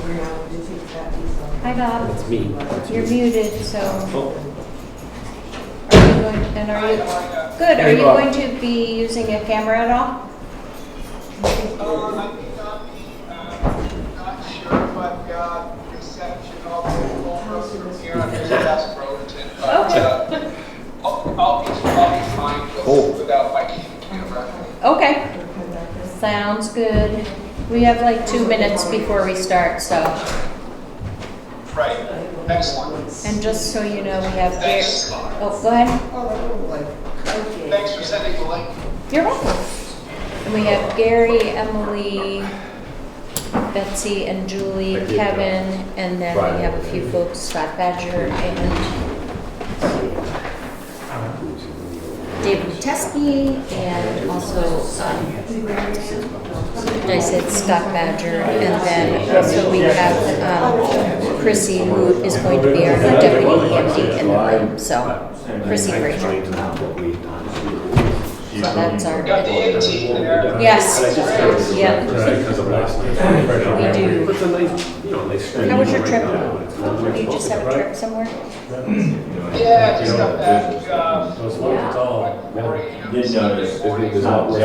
Hi, Bob. It's me. You're muted, so Oh, are you going, and are you, good, are Hey, you Bob. going to be using a camera at all? I may not be, not sure, but reception of the from here, I'm just ask Burlington, but I'll be fine without my camera. Okay. Sounds good. We have like 2 minutes before we start, so. Right, excellent. And just so you know, we have Gary. Thanks. Oh, go ahead. Thanks for sending the link. You're welcome. And we have Gary, Emily, Betsy, and Julie, Kevin, and then we have a few folks, Scott Badger, and David Teske, and also, did I said Scott Badger, and then also we have Chrissy, who is going to be our new deputy EMD in the room, so Chrissy Frazier. So that's our, Got the 18 there. yes, yeah, because of last night. we do. It's a nice, nice street. How was your trip? Did you just have a trip somewhere? Yeah, I just got back. Those ones, it's all, Didn't notice. there's not Good,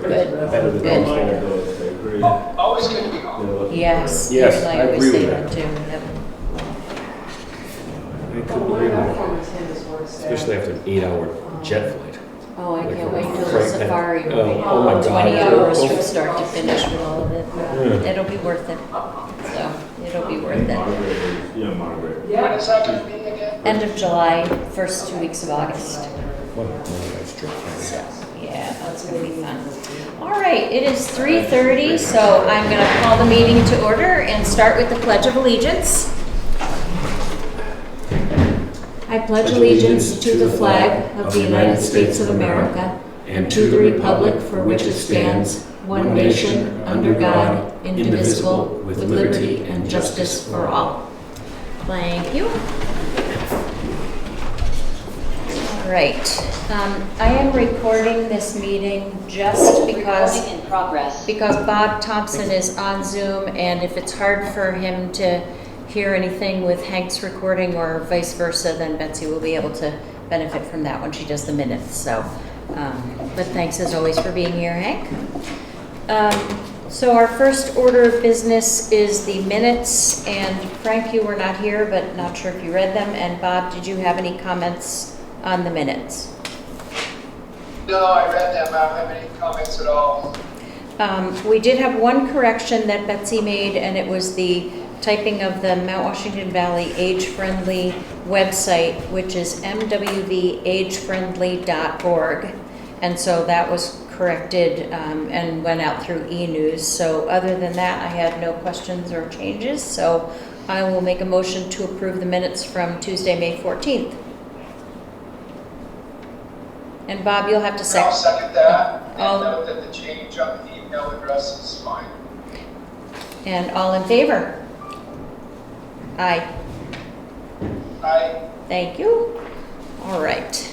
good. Always good to be home. Yes, Yes, I I always agree say with that too. Yep. I couldn't believe it. Especially after an 8-hour jet flight. Oh, I Like can't a wait till the freight plane. safari will be Oh my God. 20 hours from start to finish with all of it. Yeah. It'll be worth it. So, it'll be worth it. Yeah, Margaret. When is that going to be again? End of July, first 2 weeks of August. What a nice trip. So, yeah, that's gonna be fun. All right, it is 3:30, so I'm gonna call the meeting to order and start with the Pledge of Allegiance. I pledge allegiance to the flag of the United States of America and to the republic for which it stands, one nation, under God, indivisible, with liberty and justice for all. Thank you. All right. I am recording this meeting just because Bob Thompson is on Zoom, and if it's hard for him to hear anything with Hank's recording or vice versa, then Betsy will be able to benefit from that when she does the minutes. So, but thanks as always for being here, Hank. So our first order of business is the minutes, and Frank, you were not here, but not sure if you read them. And Bob, did you have any comments on the minutes? No, I read them. I don't have any comments at all. We did have one correction that Betsy made, and it was the typing of the Mount Washington Valley Age-Friendly website, which is mwvagefriendly.org. And so that was corrected and went out through e-news. So other than that, I had no questions or changes. So I will make a motion to approve the minutes from Tuesday, May 14th. And Bob, you'll have to I'll second that. And All- note that the change on the email address is fine. And all in favor? Aye. Thank you. All right.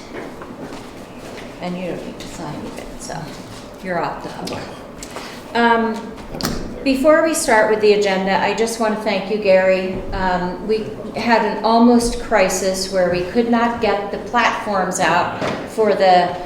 And you don't need to sign it, so you're off the hook. Before we start with the agenda, I just want to thank you, Gary. We had an almost crisis where we could not get the platforms out for the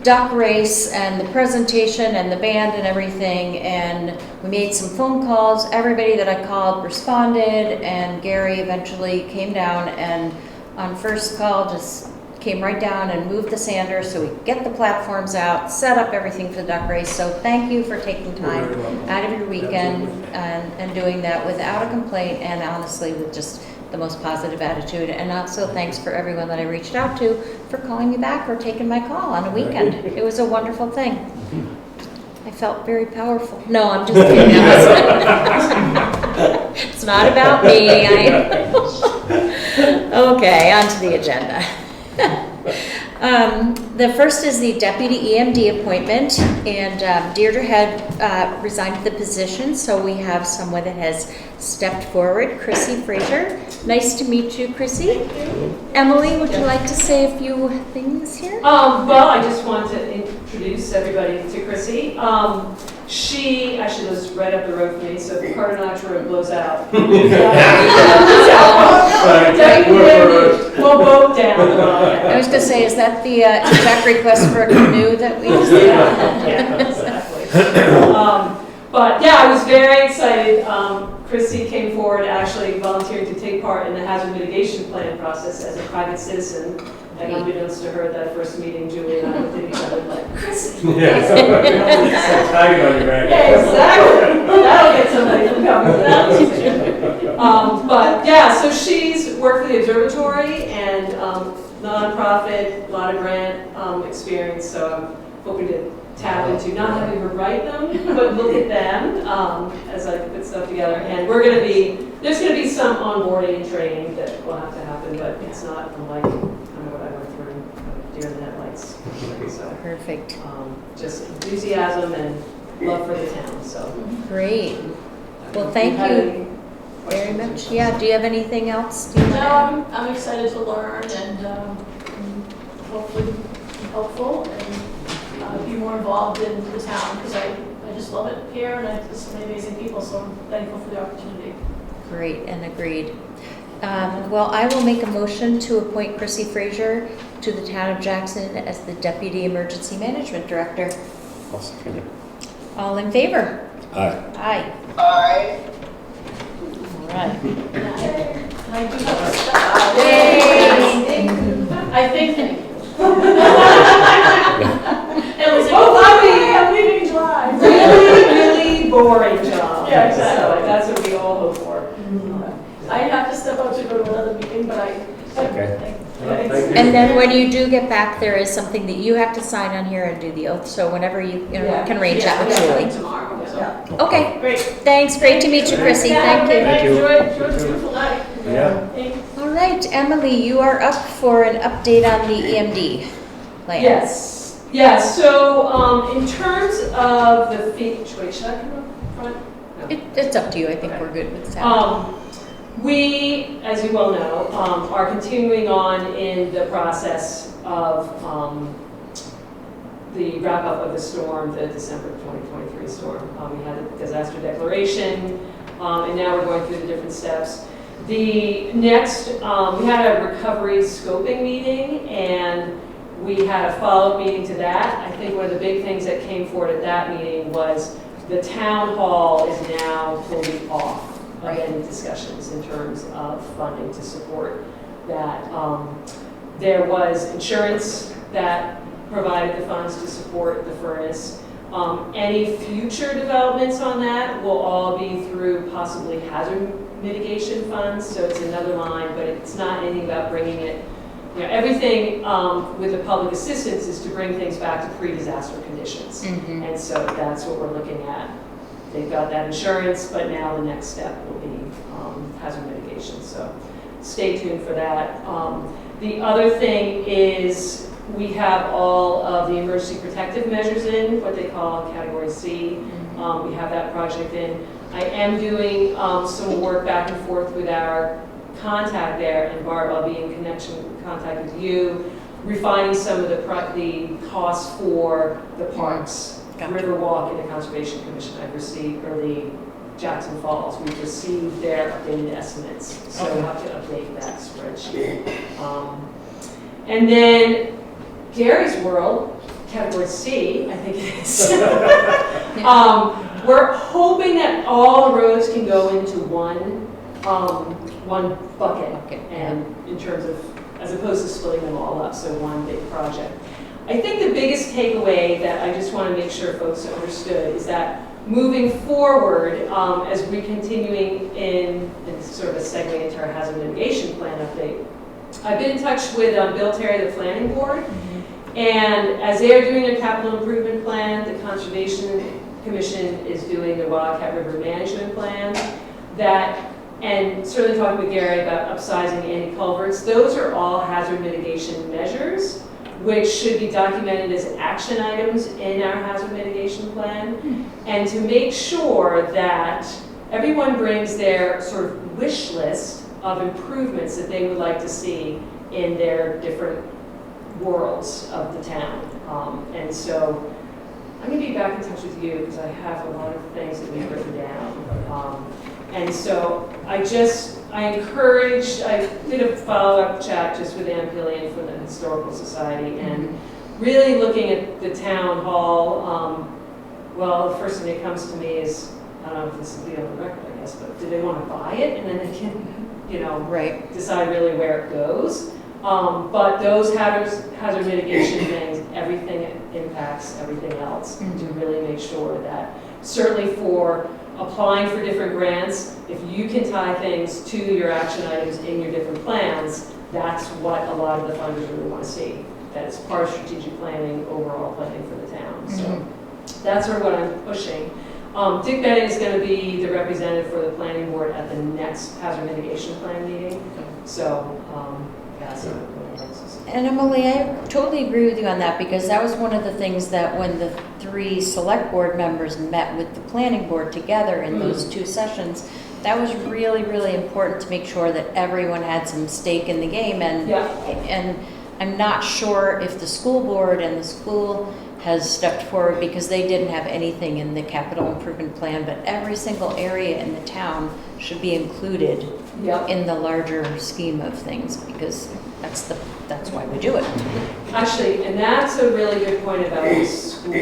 duck race and the presentation and the band and everything, and we made some phone calls. Everybody that I called responded, and Gary eventually came down and on first call just came right down and moved the sander so we could get the platforms out, set up everything for the duck race. So thank you for taking time out of your weekend and doing that without a complaint, and honestly with just the most positive attitude. And also thanks for everyone that I reached out to for calling me back or taking my call on a weekend. It was a wonderful thing. I felt very powerful. No, I'm just kidding. It's not about me. Okay, on to the agenda. The first is the deputy EMD appointment, and Deirdre had resigned the position, so we have someone that has stepped forward, Chrissy Frazier. Nice to meet you, Chrissy. Emily, would you like to say a few things here? Well, I just want to introduce everybody to Chrissy. She actually lives right up the road from me, so if the Carter Notch Road blows out, we'll both down. I was gonna say, is that the exact request for a canoe that we just did? Yeah, exactly. But yeah, I was very excited. Chrissy came forward, actually volunteering to take part in the hazard mitigation plan process as a private citizen. And unbeknownst to her, that first meeting, Julie and I looked at each other like, Chrissy. Yeah. Tagging on your back. Yeah, exactly. That'll get somebody from coming. But yeah, so she's worked for the observatory and nonprofit, a lot of grant experience. So I'm hoping to tap into not having her write them, but look at them as I put stuff together. And there's going to be some onboarding and training that will have to happen, but it's not unlike kind of what I went through deer in the headlights. So Perfect. just enthusiasm and love for the town. So Great. Well, thank you very much. Yeah, do you have anything else? Do you want to add? No, I'm excited to learn and hopefully be helpful and be more involved in the town because I just love it here and there's so many amazing people, so I'm thankful for the opportunity. Great, and agreed. Well, I will make a motion to appoint Chrissy Frazier to the town of Jackson as the Deputy Emergency Management Director. I'll second it. All in favor? Aye. Aye. Aye. All right. And I do have to step out. Yay. I think thank you. It was I'm leaving in July. really boring job. Yeah, exactly. So that's what we all hope for. I have to step out to go to another meeting, but Okay. Thank you. And then when you do get back, there is something that you have to sign on here and do the oath. So whenever you can arrange that with Julie. tomorrow. So. Okay. Great. Thanks. Great to meet you, Chrissy. Thank you. Thank you. Enjoy the beautiful night. Yeah. Thanks. All right, Emily, you are up for an update on the EMD plan. Yes. Yeah. So in terms of the fee, wait, should I come up front? No. It's up to you. I think we're good with that. We, as you well know, are continuing on in the process of the wrap-up of the storm, the December 2023 storm. We had a disaster declaration, and now we're going through the different steps. The next, we had a recovery scoping meeting, and we had a follow-up meeting to that. I think one of the big things that came forward at that meeting was the town hall is now fully off of any discussions in terms of funding to support that. There was insurance that provided the funds to support the furnace. Any future developments on that will all be through possibly hazard mitigation funds, so it's another line, but it's not anything about bringing it, everything with the public assistance is to bring things back to pre-disaster conditions. And so that's what we're looking at. They've got that insurance, but now the next step will be hazard mitigation. So stay tuned for that. The other thing is we have all of the emergency protective measures in, what they call Category C. We have that project in. I am doing some work back and forth with our contact there, and Barb, I'll be in contact with you, refining some of the costs for the parks. Gotcha. Riverwalk and the Conservation Commission I've received, or the Jackson Falls, we've received their updated estimates. So we'll have to update that spreadsheet. And then Gary's World, Category C, I think it is. We're hoping that all the roads can go into one bucket, and in terms of, as opposed to splitting them all up, so one big project. I think the biggest takeaway that I just want to make sure folks understood is that moving forward, as we're continuing in sort of a segue into our hazard mitigation plan update, I've been in touch with Bill Terry, the planning board, and as they're doing their capital improvement plan, the Conservation Commission is doing the Wildcat River Management Plan, and certainly talking with Gary about upsizing anti-culverts. Those are all hazard mitigation measures, which should be documented as action items in our hazard mitigation plan. And to make sure that everyone brings their sort of wish list of improvements that they would like to see in their different worlds of the town. And so I'm gonna be back in touch with you because I have a lot of things that we've written down. And so I did a follow-up chat just with Ann Pillion from the Historical Society, and really looking at the town hall. Well, the first thing that comes to me is, I don't know if this will be on the record, I guess, but do they want to buy it? And then they can, Right. decide really where it goes. But those hazard mitigation things, everything impacts everything else. To really make sure that, certainly for applying for different grants, if you can tie things to your action items in your different plans, that's what a lot of the funders really want to see. That it's part of strategic planning, overall planning for the town. So that's sort of what I'm pushing. Dick Benning is going to be the representative for the planning board at the next hazard mitigation plan meeting. So, yeah, so. And Emily, I totally agree with you on that, because that was one of the things that when the 3 select board members met with the planning board together in those 2 sessions, that was really, really important to make sure that everyone had some stake in the game. And I'm not sure if the school board and the school has stepped forward, because they didn't have anything in the capital improvement plan, but every single area in the town should be included in the larger scheme of things, because that's why we do it. Actually, and that's a really good point about the school,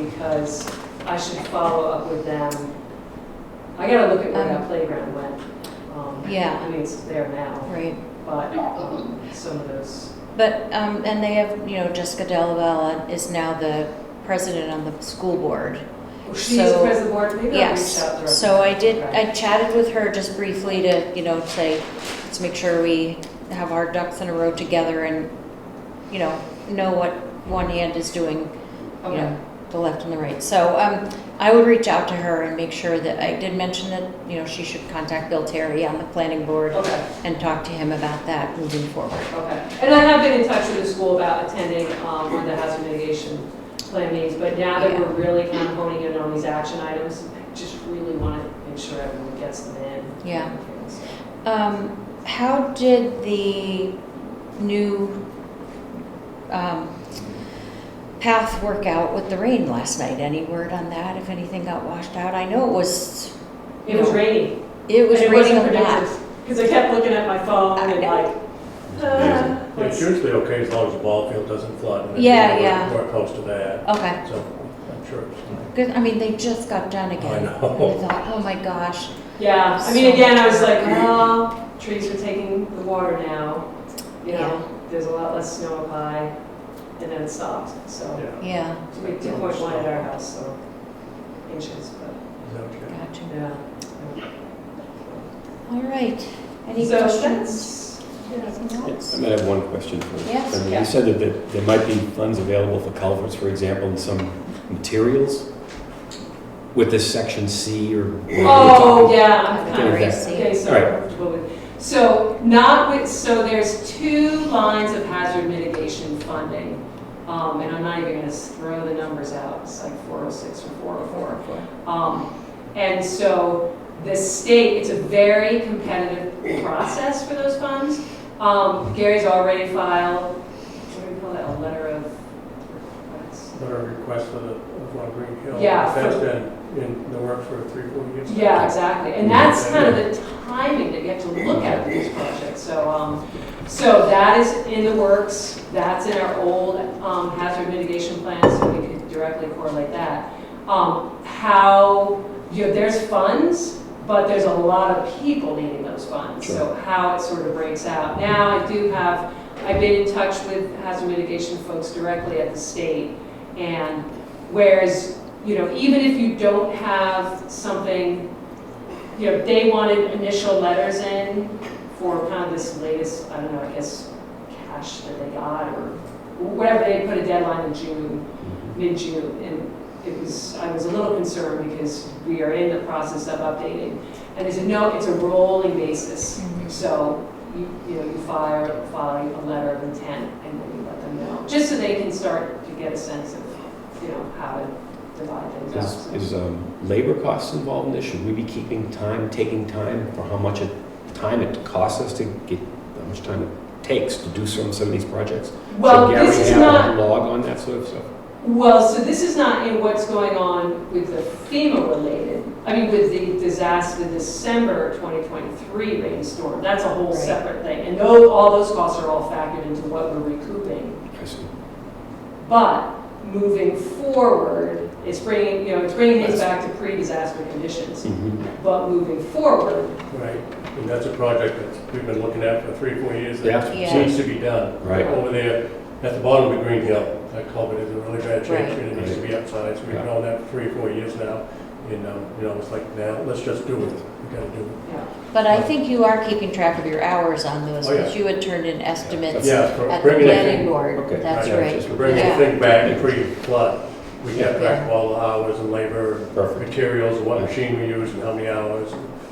because I should follow up with them. I gotta look at where that playground went. I mean, it's there now. Right. But some of those. But, and they have, Jessica Delabella is now the president on the school board. Well, she's the president of the board? Maybe I'll reach out to her. So I chatted with her just briefly to, say, let's make sure we have our ducks in a row together and, know what one hand is doing, the left and the right. So I would reach out to her and make sure that, I did mention that, she should contact Bill Terry on the planning board and talk to him about that moving forward. Okay. And I have been in touch with the school about attending one of the hazard mitigation plan meetings, but now that we're really kind of honing in on these action items, I just really want to make sure everyone gets them in. Yeah. How did the new path work out with the rain last night? Any word on that, if anything got washed out? I know it was... It was rainy. It was raining a lot. Because I kept looking at my phone and like... It's usually okay as long as the ball field doesn't flood. And we're close to that. Okay. So I'm sure it's fine. Good. I mean, they just got done again. I know. And I thought, oh my gosh. Yeah. I mean, again, I was like, well, trees are taking the water now. There's a lot less snow up high. And then it stopped. So Yeah. we 2.1 at our house, so inches, but Gotcha. yeah. All right. Any So questions? Anything else? I might have one question for you. Yes. I mean, you said that there might be funds available for culverts, for example, and some materials with this section C or whatever we're talking. Yeah, I'm kind of Okay, racing. okay. Okay, so All right. we're comfortable with. So there's 2 lines of hazard mitigation funding. And I'm not even going to throw the numbers out. It's like 406 or 404. And so the state, it's a very competitive process for those funds. Gary's already filed, what do we call that, a letter of request? Letter of request for the one Green Hill. Yeah. That's been in the works for 3-4 years. Yeah, exactly. And that's kind of the timing that you have to look at with these projects. So that is in the works. That's in our old hazard mitigation plan, so we could directly correlate that. There's funds, but there's a lot of people needing those funds. Sure. So how it sort of breaks out. Now I've been in touch with hazard mitigation folks directly at the state, and whereas, even if you don't have something, they wanted initial letters in for kind of this latest, I don't know, I guess cash that they got or whatever. They put a deadline in June, mid-June, and I was a little concerned because we are in the process of updating. And they said, no, it's a rolling basis. So you file a letter of intent and then you let them know, just so they can start to get a sense of, how to divide things up. Is labor costs involved in this? Should we be taking time for how much time it costs us to get, how much time it takes to do some of these projects? Well, Should Gary this is have not. a log on that sort of stuff? Well, so this is not in what's going on with the FEMA related, with the disaster, the December 2023 rainstorm. That's a whole Right. separate thing. And all those costs are all factored into what we're recouping. I see. But moving forward, it's bringing things back to pre-disaster conditions. Mhm. But moving forward, Right, and that's a project that we've been looking at for 3-4 years. Yeah. That Yeah. needs to be done. Right. Over there, at the bottom of Green Hill, that culvert is in really bad shape, Right. and it needs to be upsized. We've Yeah. known that for 3-4 years now, and, it's like, now, let's just do it. We gotta do it. yeah. But I think you are keeping track of your hours on those, Oh, yeah. because you had turned in estimates Yeah, for at the bringing it planning in. board. Okay. That's Yeah, right. just To bring Yeah. anything back pre-flood, we kept track Yeah. of all the hours and labor, and Perfect. materials, and what machine we use, and how many hours.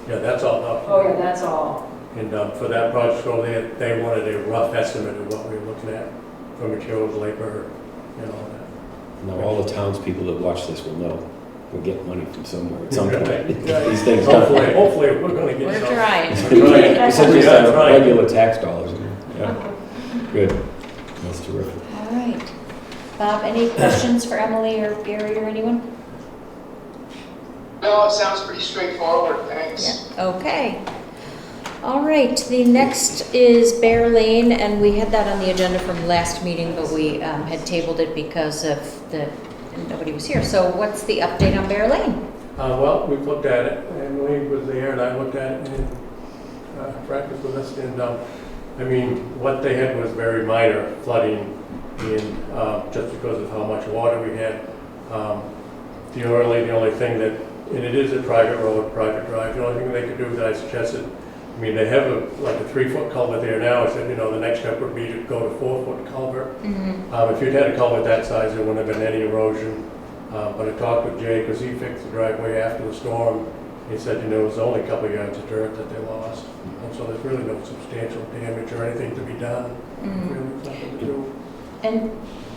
Yeah, that's all Oh, documented. yeah, that's all. And for that project over there, they wanted a rough estimate of what we were looking at for materials, labor, and all that. Now, all the townspeople that watch this will know we'll get money from somewhere at some point. Yeah. These things Hopefully, we're gonna get We're some. trying. This is We just gotta our try. regular tax dollars. Yeah, good. That's terrific. All right. Bob, any questions for Emily or Gary or anyone? No, it sounds pretty straightforward, thanks. Yeah. Okay. All right, the next is Bear Lane, and we had that on the agenda from last meeting, but we had tabled it because of nobody was here. So what's the update on Bear Lane? Well, we've looked at it, Emily was there, and I looked at it, and practiced with us, and, what they had was very minor flooding in, just because of how much water we had. The only thing that, and it is a private road, private drive, the only thing they could do that I suggested, they have a 3-foot culvert there now. I said, the next step would be to go to 4-foot culvert. If you'd had a culvert that size, there wouldn't have been any erosion. But I talked with Jay, because he fixed the driveway after the storm. He said, it was only a couple of yards of dirt that they lost. And so there's really no substantial damage or anything to be done. Really nothing to do. And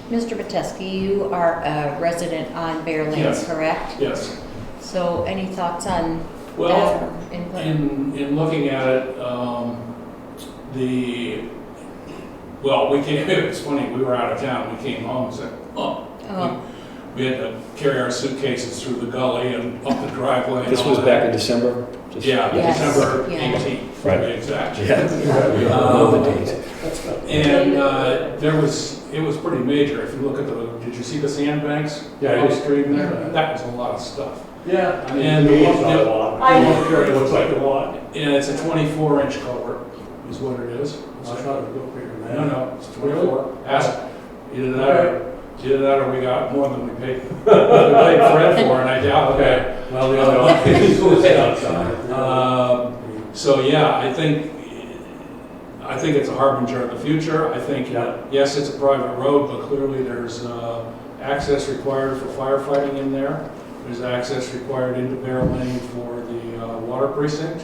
Mr. Bateski, you are a resident on Bear Lane, Yes. correct? Yes. So any thoughts on that Well, or input? in looking at it, it's funny, we were out of town, we came home and said, Oh. we had to carry our suitcases through the gully and up the driveway. and This all was that. back in December? Just- Yeah, Yes. December Yeah. 18th, to Right. be exact. Yeah. We all know the dates. And it was pretty major. If you look at did you see the sandbanks? Yeah, I did. Upstream there? That was a lot of stuff. Yeah, And it looks not a lot. I- I'm sure it looks like a lot. And it's a 24-inch culvert, is what it is. I thought it would go bigger than that. No, it's 24. Ask, either that or we got more than we paid. We paid Fred for, and I doubt that. Okay, well, the other one is outside. So yeah, I think it's a harbinger of the future. I think, Yeah. yes, it's a private road, but clearly there's access required for firefighting in there. There's access required into Bear Lane for the water precinct.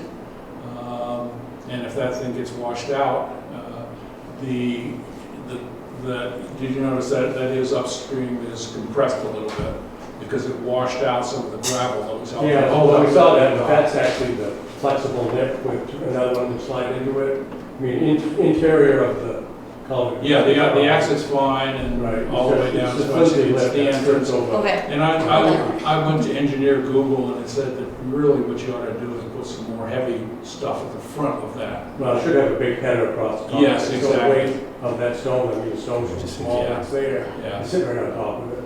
And if that thing gets washed out, did you notice that is upstream is compressed a little bit because it washed out some of the gravel that was out there. Yeah, oh, we saw that, but that's actually the flexible nip with another one to slide into it. Interior of the culvert. Yeah, the exit's fine and Right. all the way down, It's the especially flimsy it's lip the that entrance. turns over. Okay. And I went to engineer Google and it said that really what you ought to do is put some more heavy stuff at the front of that. Well, it should have a big header across the top. Yes, So the exactly. weight of that stone, the stone's just small, Yeah. it's there. Yeah. It's sitting right on top of it.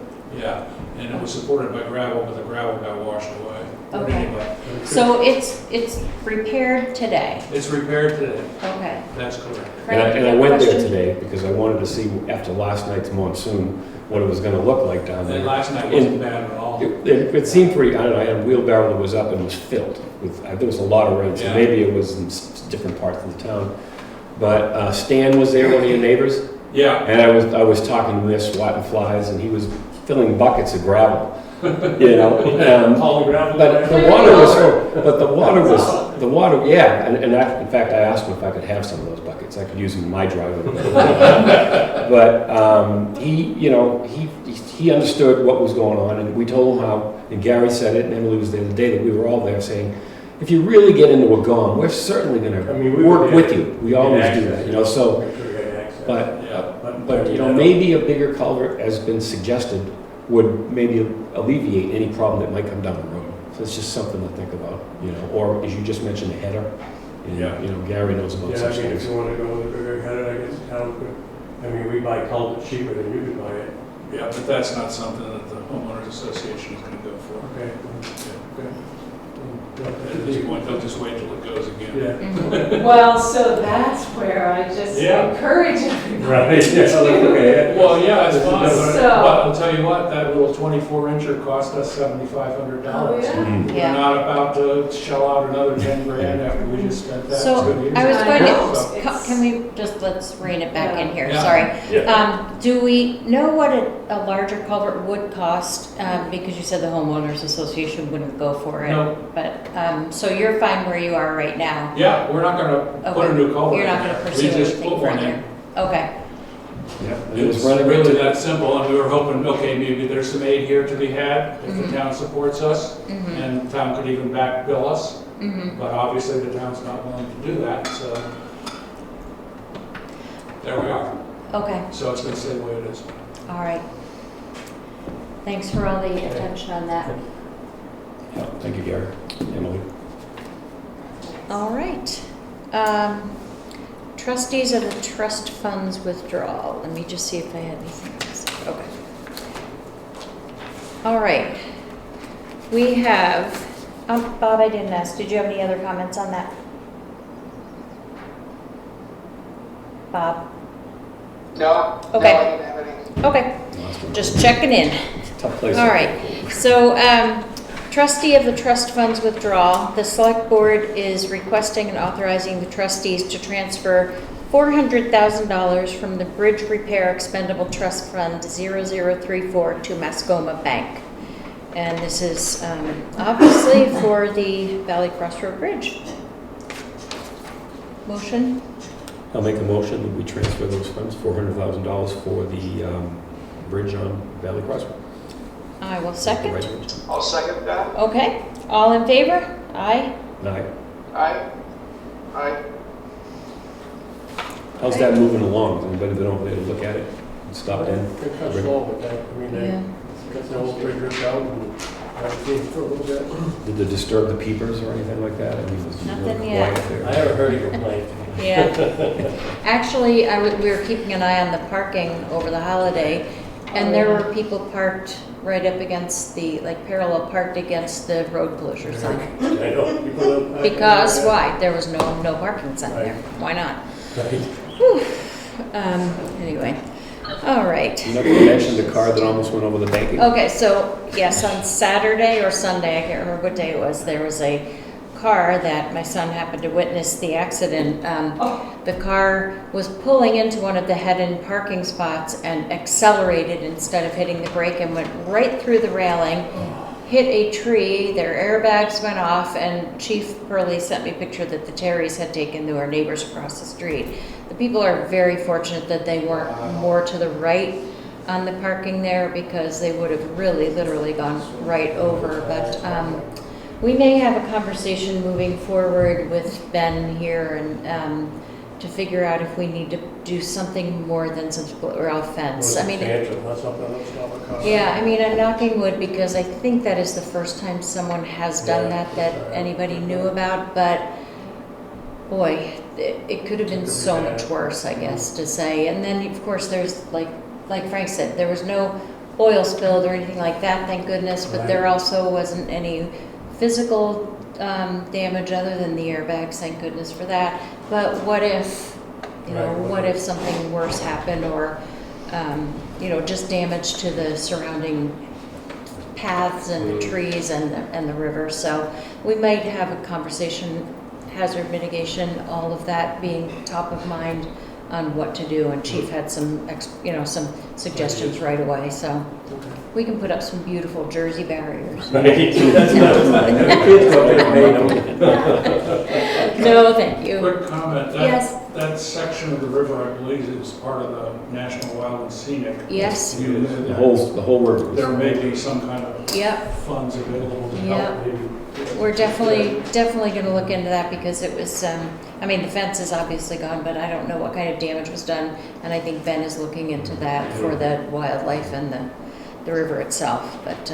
Yeah, and it was supported by gravel, but the gravel got washed away. Okay. Anyway, And it should- So it's repaired today? it's repaired today, Okay. that's correct. And I Frank, went there question? today because I wanted to see, after last night's monsoon, what it was gonna look like down And there. last night wasn't bad at all. It seemed pretty, I don't know, I had a wheelbarrow that was up and was filled with, there was a lot of rain, so Yeah. maybe it was in different parts of the town. But Stan was there, one of your neighbors, Yeah, and I was talking to him, swatting flies, and he was filling buckets of gravel, Hauling gravel. But the water, yeah, and in fact, I asked him if I could have some of those buckets, I could use them in my driveway. But he understood what was going on, and we told him how, and Gary said it, and Emily was there the day that we were all there, saying, if you really get into a gone, we're certainly gonna we work were with there. you, we always do that, so, Make sure we had access. but, yeah. maybe a bigger culvert has been suggested would maybe alleviate any problem that might come down the road. So it's just something to think about, you know, or as you just mentioned, the header. And, Yeah. you know, Gary knows about Yeah, I such mean, if things. you wanna go with a bigger header, I guess town could, I mean, we buy culvert cheaper than you could buy it. Yeah, but that's not something that the homeowners association is gonna go for. Okay. At this point, they'll just wait till it goes again. Yeah. Well, so that's where I just Yeah. encourage everybody. Right, yeah, okay. Well, yeah, it's fine, So- but I'll tell you what, that little 24-incher cost us $7,500. Oh, yeah? We're Yeah. not about to shell out another 10 grand after we just spent that. So, 2 years I was ago. going So- to, can we just, let's rein it back in here, Yeah. sorry. Yeah. Do we know what a larger culvert would cost? Because you said the homeowners association wouldn't go for it. No. But, so you're fine where you are right now? Yeah, we're not gonna put a Okay. new culvert in You're not there. gonna We pursue just anything put one further? in. Okay, Yeah, and It it was was running really into that simple, and we were hoping, okay, maybe there's some aid here to be had if Mhm. the town supports us, mm-hmm, and the town could even back bill us, mm-hmm. but obviously the town's not willing to do that, so there we are. Okay, So it's gonna stay the way it is. all right. Thanks for all the attention on that. Yeah, thank you, Gary. Emily. All right. Trustees of the trust funds withdrawal. Let me just see if I had anything else. Okay. All right. We have, Bob, I didn't ask, did you have any other comments on that? Bob? No, no, Okay. I didn't have any. Okay, Last one. just checking in. Tough place. All right, so trustee of the trust funds withdrawal, the select board is requesting and authorizing the trustees to transfer $400,000 from the bridge repair expendable trust fund 0034 to Mascoma Bank. And this is obviously for the Valley Crossroad Bridge. Motion? I'll make a motion that we transfer those funds, $400,000 for the bridge on Valley Crossroad. I will Right, second. Rich? I'll second that. Okay, all in favor? Aye. Aye. Aye. How's that moving along? Has anybody been over there to look at it and stop in? It's kind of slow with that, I mean, they got the whole bridge ripped out and I've seen for a little bit. Did they disturb the peepers or anything like that? I mean, it was Nothing really yet. quiet there. I haven't heard a complaint. Yeah. Actually, we were keeping an eye on the parking over the holiday, and there were people parked right up against the, like parallel parked against the road closure sign. I know, people don't. Because why? There was no parking sign there. Why not? Right. Anyway, all right. You're not going to mention the car that almost went over the banking? Okay, so yes, on Saturday or Sunday, I can't remember what day it was, there was a car that my son happened to witness the accident. The car was pulling into one of the head-in parking spots and accelerated instead of hitting the brake and went right through the railing, hit a tree, their airbags went off, and Chief Purley sent me a picture that the Terrys had taken to our neighbors across the street. The people are very fortunate that they weren't more to the right on the parking there, because they would have really literally gone right over. But we may have a conversation moving forward with Ben here and to figure out if we need to do something more than some rail fence. I mean, That's something that'll stop a car. yeah, I mean, I'm knocking wood because I think that is the first time someone has done that anybody knew about, but boy, it could have been so much worse, I guess, to say. And then, of course, there's, like Frank said, there was no oil spilled or anything like that, thank goodness, but there also wasn't any physical damage other than the airbags, thank goodness for that. But what if, what if something worse happened, or, just damage to the surrounding paths and the trees and the river? So we might have a conversation, hazard mitigation, all of that being top of mind on what to do. And Chief had some suggestions right away. So we can put up some beautiful Jersey barriers. Right, that's not, the kids go there and paint them. No, thank you. Quick comment. Yes. That section of the river, I believe, is part of the National Wild and Scenic. Yes. The whole river. There may be some kind of Yep. funds available to Yep. help maybe. We're definitely going to look into that, because it was, the fence is obviously gone, but I don't know what kind of damage was done. And I think Ben is looking into that for the wildlife and the river itself. But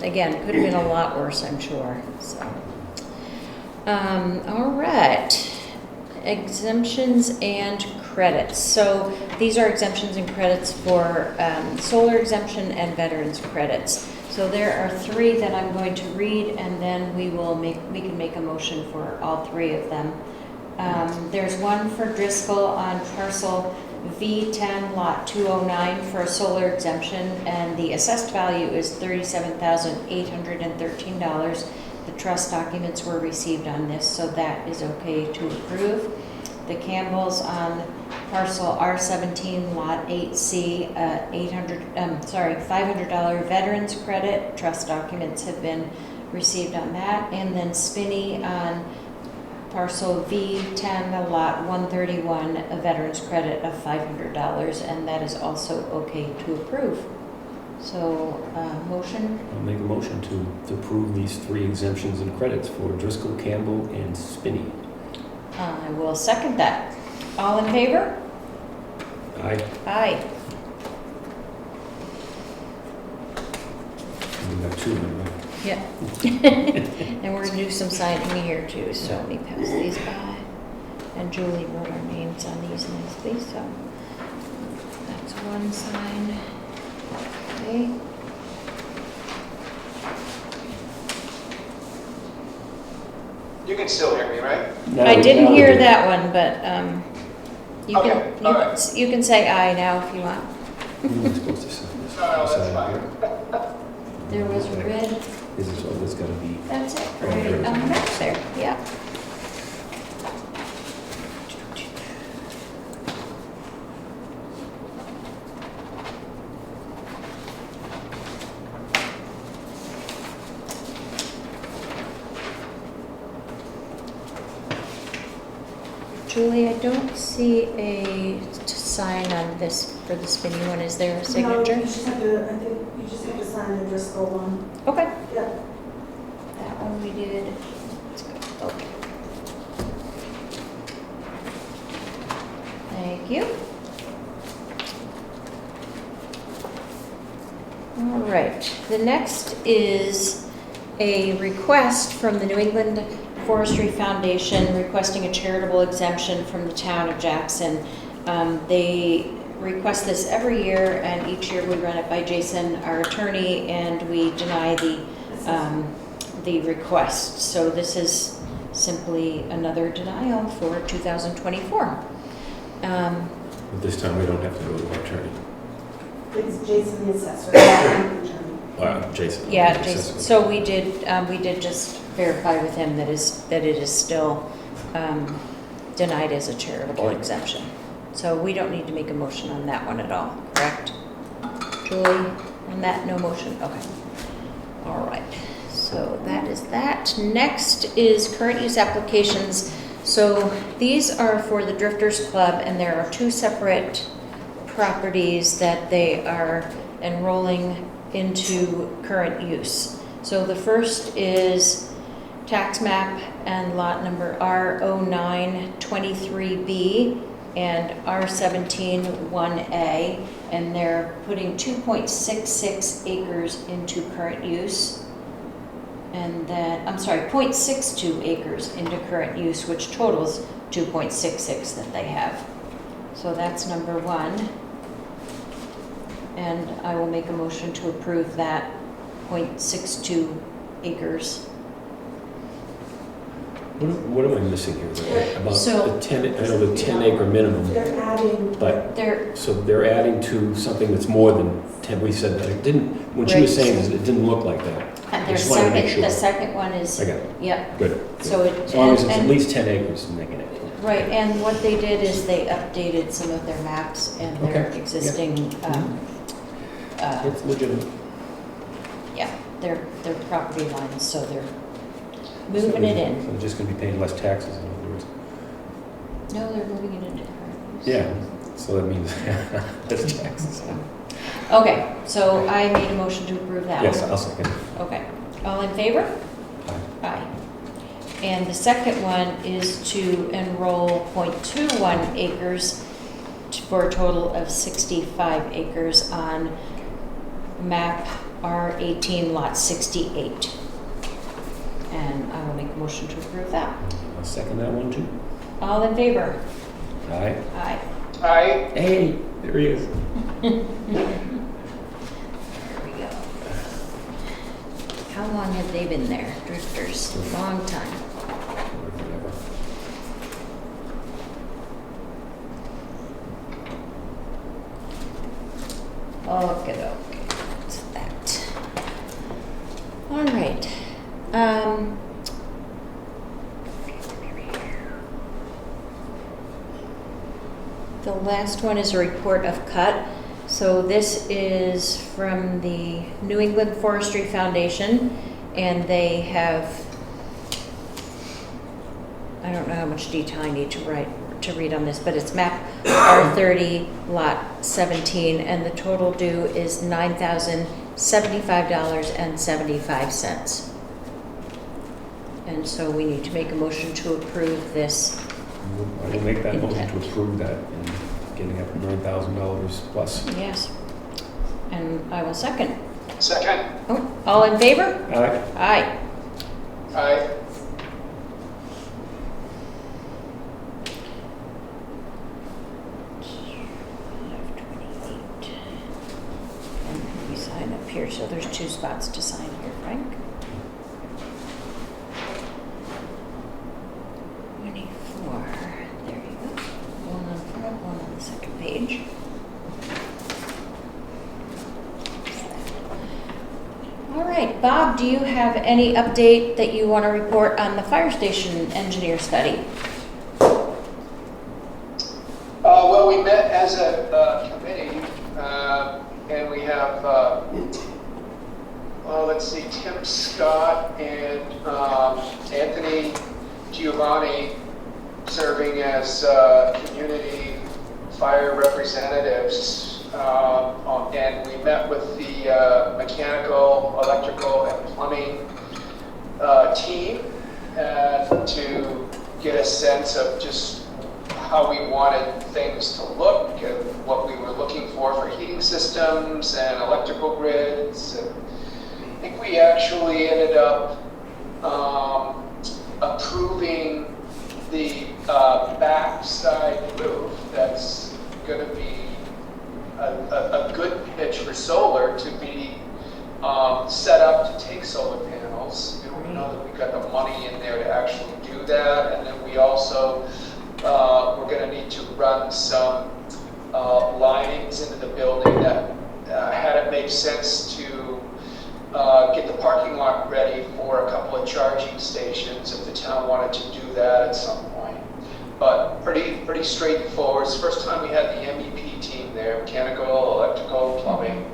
again, could have been a lot worse, I'm sure. So, all right, exemptions and credits. So these are exemptions and credits for solar exemption and veterans credits. So there are 3 that I'm going to read, and then we can make a motion for all 3 of them. There's one for Driscoll on parcel V10 lot 209 for a solar exemption, and the assessed value is $37,813. The trust documents were received on this, so that is okay to approve. The Campbells on parcel R17 lot 8C, $500 veterans credit. Trust documents have been received on that. And then Spinney on parcel V10 lot 131, a veterans credit of $500, and that is also okay to approve. So, motion? I'll make a motion to approve these 3 exemptions and credits for Driscoll, Campbell, and Spinney. I will second that. All in favor? Aye. Aye. We got 2 of them, right? Yeah. And we're gonna do some signing here too, so let me pass these by. And Julie wrote our names on these nicely, so that's one sign. Okay. You can still hear me, right? I didn't hear that one, but Okay, all right. you can say aye now if you want. Who am I supposed to sign this? No, that's Sign fine. here? There was a red, This is, oh, that's gotta be, that's it, right on the back there, yeah. Julie, I don't see a sign on this for the spinny one. Is there a No, signature? you just have to, I think you just have to sign the Driscoll one. Okay. Yeah. That one we did. Let's go. Okay. Thank you. All right. The next is a request from the New England Forestry Foundation requesting a charitable exemption from the town of Jackson. They request this every year, and each year we run it by Jason, our attorney, and we deny the request. So this is simply another denial for 2024. but this time we don't have to go to our attorney. It's Jason the assessor, not the attorney. Jason. Yeah, Okay, Jason. So we did just verify with him that it is still denied as a charitable Okay. exemption. So we don't need to make a motion on that one at all, correct? Julie, on that, no motion? Okay. All right. So that is that. Next is current use applications. So these are for the Drifters Club, and there are 2 separate properties that they are enrolling into current use. So the first is tax map and lot number R0923B and R17-1A, and they're putting 2.66 acres into current use. And then, I'm sorry, 0.62 acres into current use, which totals 2.66 that they have. So that's number 1. And I will make a motion to approve that 0.62 acres. What am I missing here? About So- the 10, I know the 10 acre minimum, They're adding, but, They're, so they're adding to something that's more than 10, we said that, it didn't, when she was Right. saying this, it didn't look like that. and I their just wanted to make second, sure. the second one is, I got it, yep, good. so it. As long as it's and- at least 10 acres making it. Right, and what they did is they updated some of their maps and their Okay, yeah. existing, It's legitimate. yeah, their property lines, so they're moving it in. So they're just gonna be paying less taxes, in other words. No, they're moving it into current use. Yeah, so that means less taxes. Okay, so I made a motion to approve that one. Yes, I'll second. Okay, all in favor? Aye. And the second one is to enroll 0.21 acres for a total of 65 acres on map R18, lot 68. And I will make a motion to approve that. I'll second that one too. All in favor? Aye. Aye. Aye. Hey, there he is. There we go. How long have they been there? Drifters, long time. Whatever. Okay, that's that. All right. The last one is a report of cut. So this is from the New England Forestry Foundation, and they have, I don't know how much detail I need to read on this, but it's map R30, lot 17, and the total due is $9,075.75. And so we need to make a motion to approve this. I will make that motion to approve that and getting up $9,000 plus. Yes. And I will second. Second. Oh, all in favor? Aye. Aye. Aye. And we sign up here, so there's 2 spots to sign here, Frank. 24, there you go. One on front, one on the second page. All right, Bob, do you have any update that you want to report on the fire station engineer study? Well, we met as a committee, and we have, let's see, Tim Scott and Anthony Giovanni serving as community fire representatives. And we met with the mechanical, electrical, and plumbing team to get a sense of just how we wanted things to look and what we were looking for heating systems and electrical grids. And I think we actually ended up approving the backside roof that's going to be a good pitch for solar to be set up to take solar panels. We know that we got the money in there to actually do that, and then we also we're going to need to run some linings into the building that had it make sense to get the parking lot ready for a couple of charging stations if the town wanted to do that at some point. But pretty straightforward. It's the first time we had the MEP team there, mechanical, electrical, plumbing.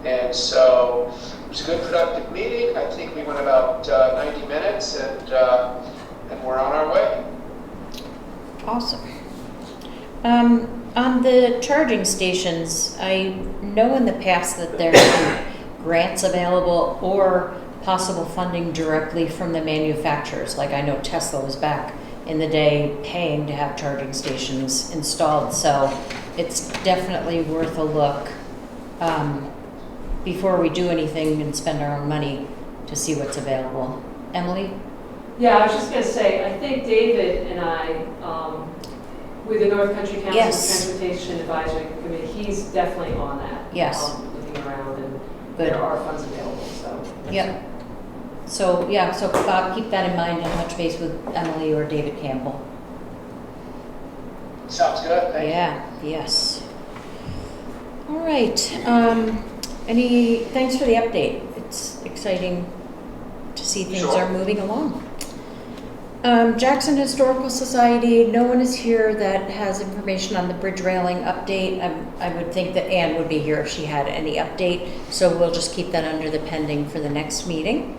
And so it was a good productive meeting. I think we went about 90 minutes and we're on our way. Awesome. On the charging stations, I know in the past that there have been grants available or possible funding directly from the manufacturers. Like I know Tesla was back in the day paying to have charging stations installed. So it's definitely worth a look before we do anything and spend our own money to see what's available. Emily? Yeah, I was just going to say, I think David and I, with the North Country Council Yes. Transportation Advisory Committee, he's definitely on that. Yes. Looking around, and Good. there are funds available, so. Yep. So, yeah, so Bob, keep that in mind and touch base with Emily or David Campbell. Sounds good. Thank you. Yeah, yes. All right, thanks for the update. It's exciting to see things Sure. are moving along. Jackson Historical Society, no one is here that has information on the bridge railing update. I would think that Ann would be here if she had any update, so we'll just keep that under the pending for the next meeting.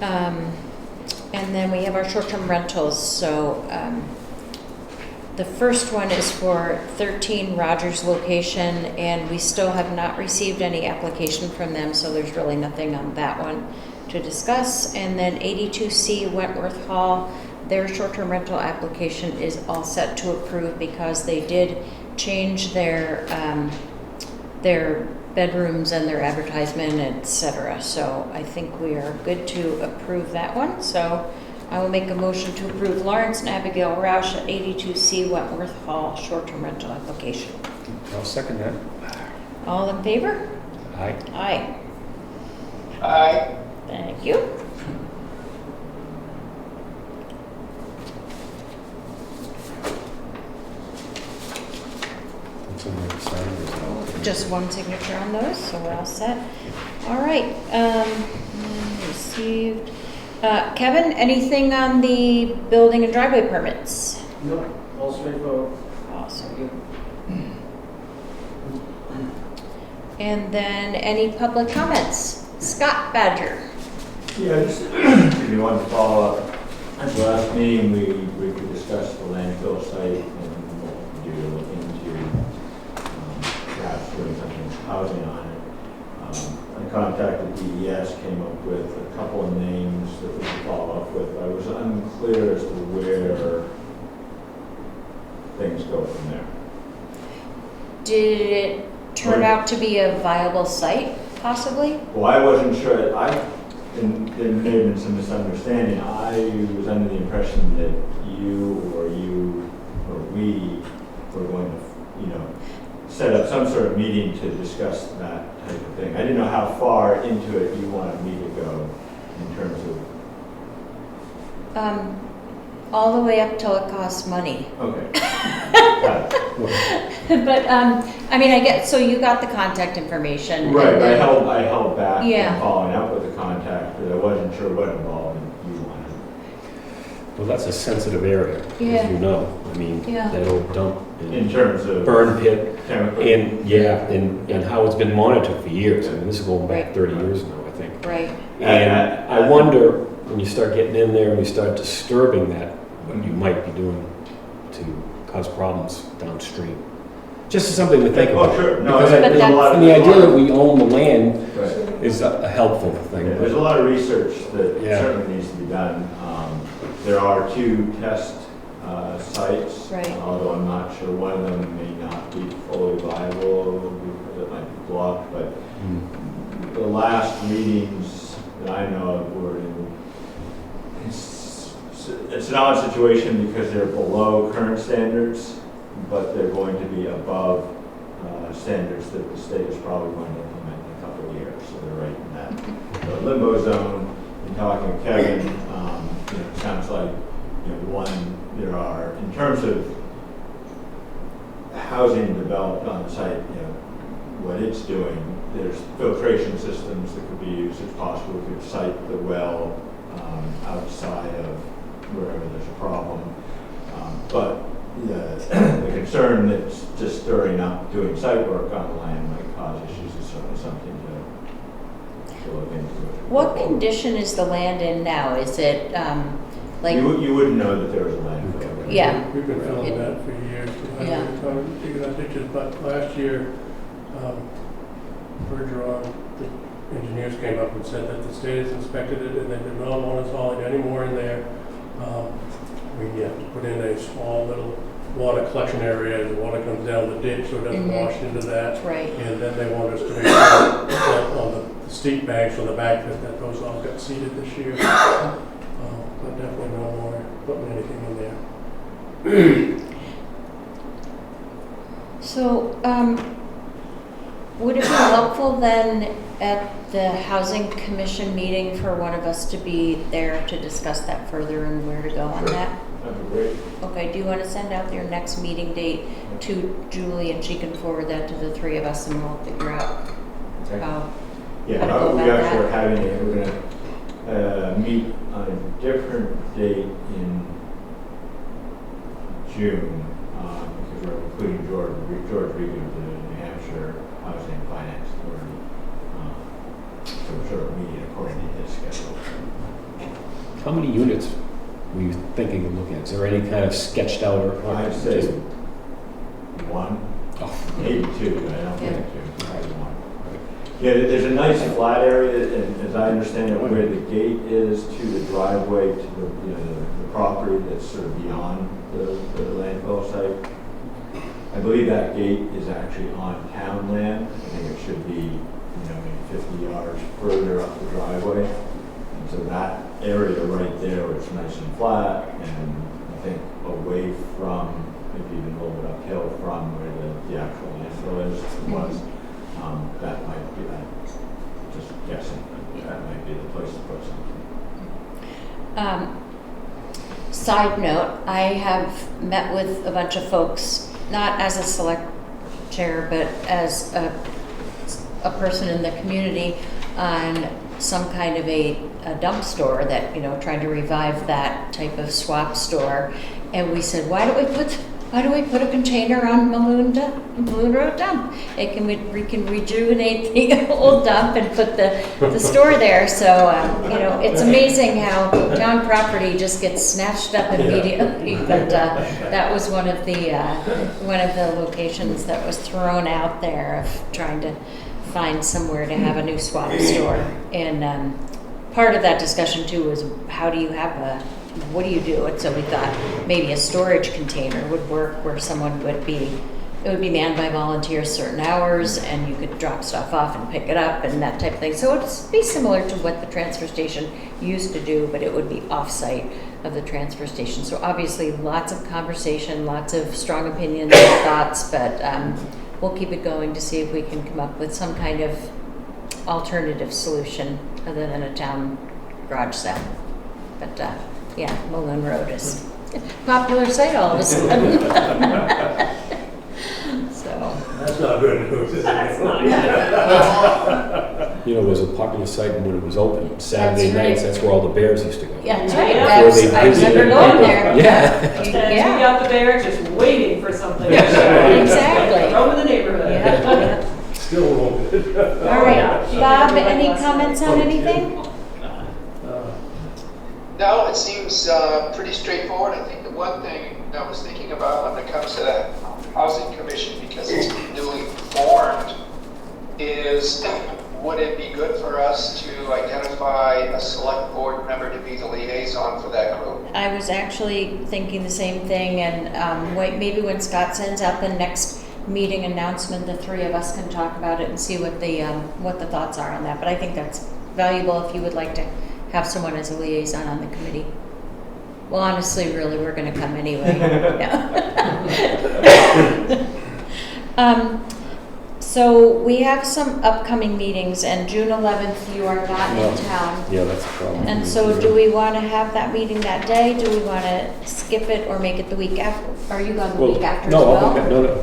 And then we have our short-term rentals, so the first one is for 13 Rogers location, and we still have not received any application from them, so there's really nothing on that one to discuss. And then 82C Wentworth Hall, their short-term rental application is all set to approve because they did change their bedrooms and their advertisement, et cetera. So I think we are good to approve that one. So I will make a motion to approve Lawrence and Abigail Roush at 82C Wentworth Hall short-term rental application. I'll second that. All in favor? Aye. Aye. Aye. Thank you. What's in there to sign? Is it all- Just one signature on those, so we're all set. All right, received. Kevin, anything on the building and driveway permits? No, all straightforward. Awesome. And then any public comments? Scott Badger. Yeah, just if you want to follow up, at the last meeting, we could discuss the landfill site and what we do to look into perhaps doing something with housing on it. I contacted DES, came up with a couple of names that we could follow up with. I was unclear as to where things go from there. Did it turn out to be a viable site, possibly? Well, I wasn't sure, and there may have been some misunderstanding. I was under the impression that you or we were going to, set up some sort of meeting to discuss that type of thing. I didn't know how far into it you wanted me to go in terms of. All the way up till it costs money. Okay. Got it. But, I mean, so you got the contact information. Right, and I then- held back Yeah. in following up with the contact, because I wasn't sure what involvement you wanted. Well, that's a sensitive area, Yeah. as you know. I mean, Yeah. that old dump In and terms of burn pit, chemical. and how it's been monitored for years. I mean, this is going back 30 years now, I think. Right. And I wonder, when you start getting in there and you start disturbing that, what you might be doing to cause problems downstream. Just something to think about. Oh, sure. No, Because there's a lot of. and the idea that we own the land Right. is a helpful thing. Yeah, there's a lot of research that Yeah. certainly needs to be done. There are 2 test sites, Right. although I'm not sure one of them may not be fully viable because it might be blocked, but Mm. the last meetings that I know of were in, it's an odd situation because they're below current standards, but they're going to be above standards that the state is probably going to implement in a couple of years. So they're right in that limbo zone. In talking with Kevin, it sounds like there are, in terms of housing developed on the site, what it's doing, there's filtration systems that could be used if possible. We could site the well outside of wherever there's a problem. But the concern that's just stirring up doing site work on the land might cause issues is certainly something to look into. What condition is the land in now? Is it, like, You wouldn't know that there was a landfill. right? Yeah. We've been filling that for years. Yeah. Digging out ditches, but last year, Bergeron, the engineers came up and said that the state has inspected it and they did not want us hauling any more in there. We have to put in a small little water collection area, and the water comes down the ditch, so it doesn't Mhm. wash into that. right? And then they want us to make sure that on the steep banks on the back, that those all got seeded this year. But definitely no more putting anything in there. So, would it be helpful then at the Housing Commission meeting for one of us to be there to discuss that further and where to go on that? That'd be great. Okay, do you want to send out your next meeting date to Julie and she can forward that to the 3 of us and we'll figure out Okay. how, Yeah, How to go we about actually that? are having we're gonna meet on a different date in June, because we're including George Regan of the New Hampshire Housing and Finance Authority. So we're sort of meeting according to his schedule. How many units were you thinking of looking at? Is there any kind of sketched out or? I'd say just- 1, Oh, maybe 2, but I don't Yeah. think 2, probably 1. Yeah, there's a nice flat area, and as I understand it, where the gate is to the driveway to the property that's sort of beyond the landfill site. I believe that gate is actually on town land. I think it should be, maybe 50 yards further up the driveway. And so that area right there is nice and flat, and I think away from, maybe even a little bit uphill from where the actual landfill is, was, that might be that, just guessing, that might be the place to put something. Side note, I have met with a bunch of folks, not as a select chair, but as a person in the community on some kind of a dump store that, trying to revive that type of swap store. And we said, why do we put a container on Balloon Road dump? We can rejuvenate the old dump and put the store there. So, it's amazing how town property just gets snatched up immediately. But that was one of the locations that was thrown out there of trying to find somewhere to have a new swap store. And part of that discussion too was what do you do? And so we thought maybe a storage container would work where someone would be manned by volunteers certain hours, and you could drop stuff off and pick it up and that type of thing. So it'd be similar to what the transfer station used to do, but it would be off-site of the transfer station. So obviously lots of conversation, lots of strong opinions and thoughts, but we'll keep it going to see if we can come up with some kind of alternative solution other than a town garage sale. But Mullen Road is a popular site all of a sudden. So. That's not good news, is it? That's not It was a popular site when it was open, Saturday That's right. nights, that's where all the bears used to go. Yeah, that's right. Yeah. Before they I remember visited. going there. Yeah. Instead of out the barracks, just waiting for something. Exactly. Roam in the neighborhood. Yeah. Still won't. All right, Bob, any comments on anything? No, it seems pretty straightforward. I think the one thing I was thinking about when it comes to the Housing Commission, because it's newly formed, is would it be good for us to identify a select board member to be the liaison for that group? I was actually thinking the same thing, and maybe when Scott sends out the next meeting announcement, the three of us can talk about it and see what the thoughts are on that. But I think that's valuable if you would like to have someone as a liaison on the committee. Well, honestly, really, we're going to come anyway. So we have some upcoming meetings, and June 11th, you are not in town. Yeah, that's a problem. And so do we want to have that meeting that day? Do we want to skip it or make it the week after? Are you going the week after as well?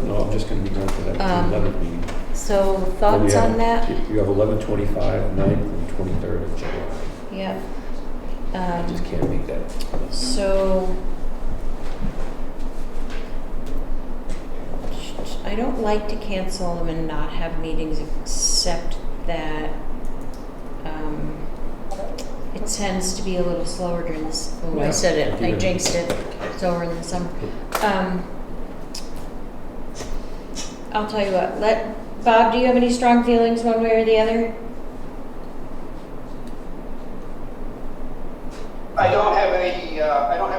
No, I'm just going to be going for that 11th meeting. So thoughts on that? You have 11/25, 9th, and 23rd of July. Yep. I just can't make that. So I don't like to cancel them and not have meetings, except that it tends to be a little slower during this. Oh, I said it. I jinxed it. Slower in the summer. I'll tell you what. Bob, do you have any strong feelings one way or the other? I don't have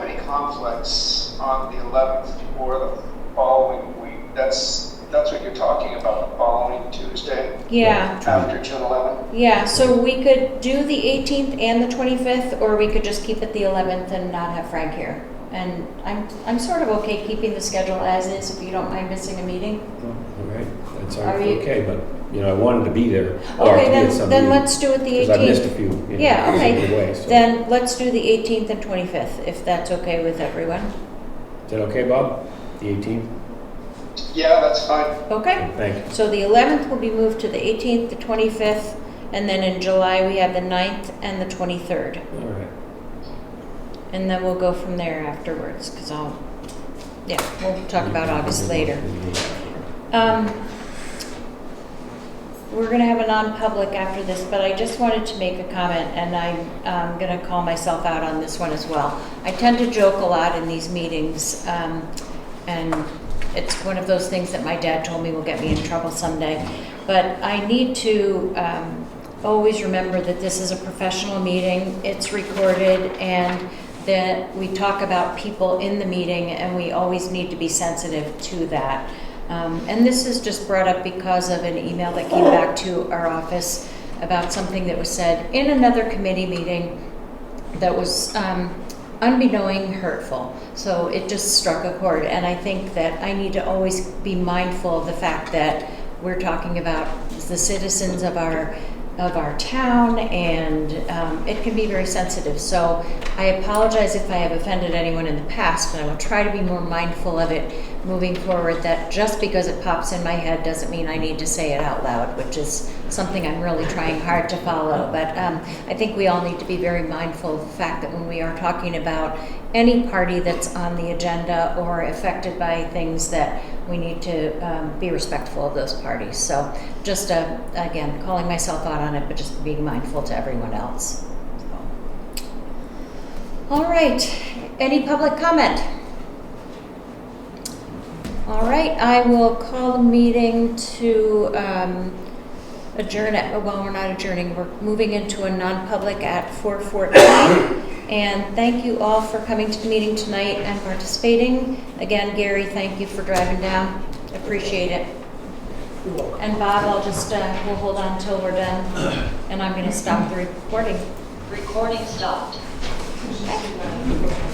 any conflicts on the 11th or the following week. That's what you're talking about, the following Tuesday? Yeah. After June 11th? Yeah, so we could do the 18th and the 25th, or we could just keep it the 11th and not have Frank here. And I'm sort of okay keeping the schedule as is, if you don't mind missing a meeting. All right, that's Are you- okay, but, I wanted to be there. Okay, then let's do it the 18th. Because I missed a few. Yeah, okay. Away, so. Then let's do the 18th and 25th, if that's okay with everyone. Is that okay, Bob? The 18th? Yeah, that's fine. Okay? Thank you. So the 11th will be moved to the 18th, the 25th, and then in July we have the 9th and the 23rd. All right. And then we'll go from there afterwards, because we'll talk about August later. We're going to have a non-public after this, but I just wanted to make a comment, and I'm going to call myself out on this one as well. I tend to joke a lot in these meetings, and it's one of those things that my dad told me will get me in trouble someday. But I need to always remember that this is a professional meeting, it's recorded, and that we talk about people in the meeting, and we always need to be sensitive to that. And this is just brought up because of an email that came back to our office about something that was said in another committee meeting that was unbeknowing hurtful. So it just struck a chord. And I think that I need to always be mindful of the fact that we're talking about the citizens of our town, and it can be very sensitive. So I apologize if I have offended anyone in the past, and I will try to be more mindful of it moving forward, that just because it pops in my head doesn't mean I need to say it out loud, which is something I'm really trying hard to follow. But I think we all need to be very mindful of the fact that when we are talking about any party that's on the agenda or affected by things, that we need to be respectful of those parties. So just, again, calling myself out on it, but just being mindful to everyone else. So. All right, any public comment? All right, I will call the meeting to adjourn at, well, we're not adjourning, we're moving into a non-public at 4:14. And thank you all for coming to the meeting tonight and participating. Again, Gary, thank you for driving down. Appreciate it. And Bob, I'll just, we'll hold on until we're done. And I'm going to stop the recording. Recording stopped. Okay.